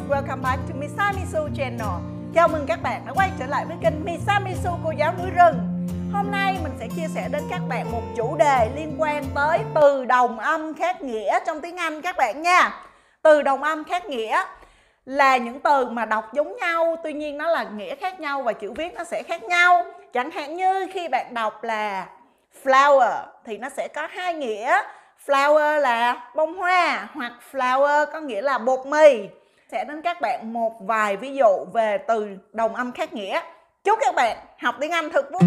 welcome back to Misamisu channel. Chào mừng các bạn đã quay trở lại với kênh Misamisu cô giáo núi rừng. Hôm nay mình sẽ chia sẻ đến các bạn một chủ đề liên quan tới từ đồng âm khác nghĩa trong tiếng Anh các bạn nha. Từ đồng âm khác nghĩa là những từ mà đọc giống nhau, tuy nhiên nó là nghĩa khác nhau và chữ viết nó sẽ khác nhau. Chẳng hạn như khi bạn đọc là flower thì nó sẽ có hai nghĩa. Flower là bông hoa hoặc flour có nghĩa là bột mì. Sẽ đến các bạn một vài ví dụ về từ đồng âm khác nghĩa. Chúc các bạn học tiếng Anh thật vui.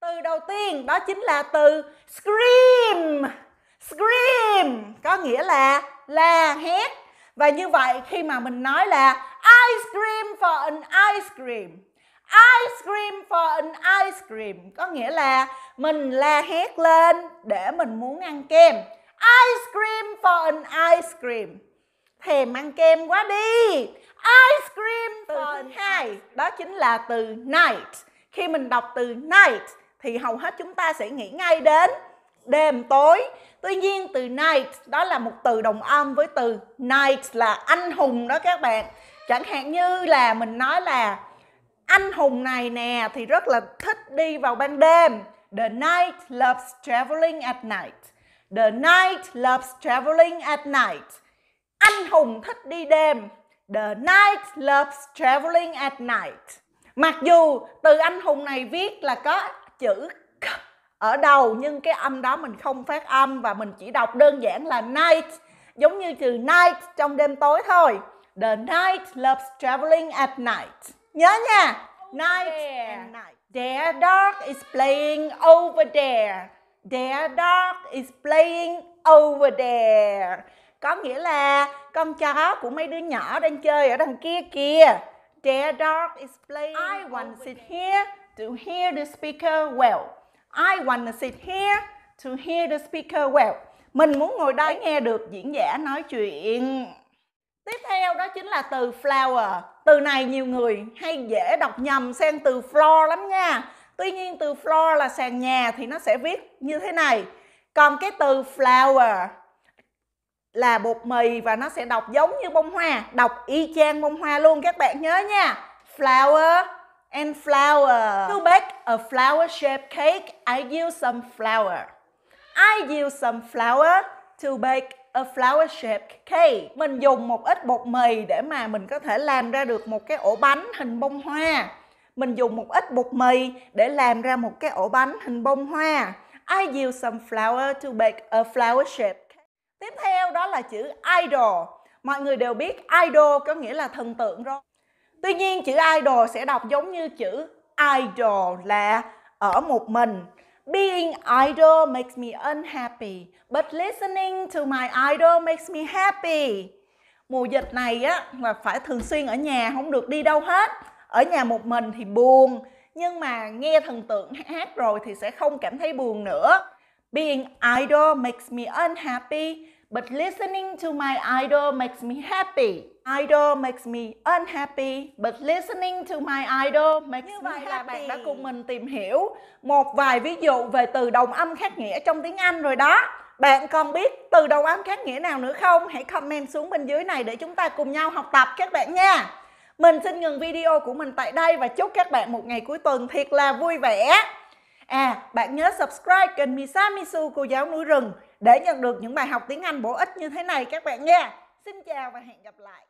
Từ đầu tiên đó chính là từ scream. Scream có nghĩa là la hét. Và như vậy khi mà mình nói là I scream for an ice cream, I scream for an ice cream có nghĩa là mình la hét lên để mình muốn ăn kem. I scream for an ice cream, thèm ăn kem quá đi. I scream for an hai đó chính là từ night. Khi mình đọc từ night thì hầu hết chúng ta sẽ nghĩ ngay đến đêm tối. Tuy nhiên từ night đó là một từ đồng âm với từ knight là anh hùng đó các bạn. Chẳng hạn như là mình nói là anh hùng này nè thì rất là thích đi vào ban đêm. The knight loves traveling at night. The knight loves traveling at night. Anh hùng thích đi đêm. The knight loves traveling at night. Mặc dù từ anh hùng này viết là có chữ k ở đầu nhưng cái âm đó mình không phát âm và mình chỉ đọc đơn giản là night, giống như từ night trong đêm tối thôi. The knight loves traveling at night. Nhớ nha. Night and night. Their dog is playing over there. Their dog is playing over there. Có nghĩa là con chó của mấy đứa nhỏ đang chơi ở đằng kia kìa. Their dog is playing. I want to sit here to hear the speaker well. I want to sit here to hear the speaker well. Mình muốn ngồi đây nghe được diễn giả nói chuyện. Tiếp theo đó chính là từ flower. Từ này nhiều người hay dễ đọc nhầm sang từ floor lắm nha. Tuy nhiên từ floor là sàn nhà thì nó sẽ viết như thế này. Còn cái từ flower là bột mì và nó sẽ đọc giống như bông hoa. Đọc y chang bông hoa luôn các bạn nhớ nha. Flower and flower. To bake a flower shaped cake, I use some flour. I use some flour to bake a flower shaped cake. Mình dùng một ít bột mì để mà mình có thể làm ra được một cái ổ bánh hình bông hoa. Mình dùng một ít bột mì để làm ra một cái ổ bánh hình bông hoa. I use some flour to bake a flower shaped cake. Tiếp theo đó là chữ idol. Mọi người đều biết idol có nghĩa là thần tượng rồi. Tuy nhiên chữ idol sẽ đọc giống như chữ idol là ở một mình. Being idle makes me unhappy, but listening to my idol makes me happy. Mùa dịch này á là phải thường xuyên ở nhà, không được đi đâu hết. Ở nhà một mình thì buồn, nhưng mà nghe thần tượng hát rồi thì sẽ không cảm thấy buồn nữa. Being idle makes me unhappy, but listening to my idol makes me happy. Idol makes me unhappy, but listening to my idol makes me happy. Như vậy là bạn đã cùng mình tìm hiểu một vài ví dụ về từ đồng âm khác nghĩa trong tiếng Anh rồi đó. Bạn còn biết từ đồng âm khác nghĩa nào nữa không? Hãy comment xuống bên dưới này để chúng ta cùng nhau học tập các bạn nha. Mình xin ngừng video của mình tại đây và chúc các bạn một ngày cuối tuần thiệt là vui vẻ. Bạn nhớ subscribe kênh Misamisu cô giáo núi rừng để nhận được những bài học tiếng Anh bổ ích như thế này các bạn nha. Xin chào và hẹn gặp lại.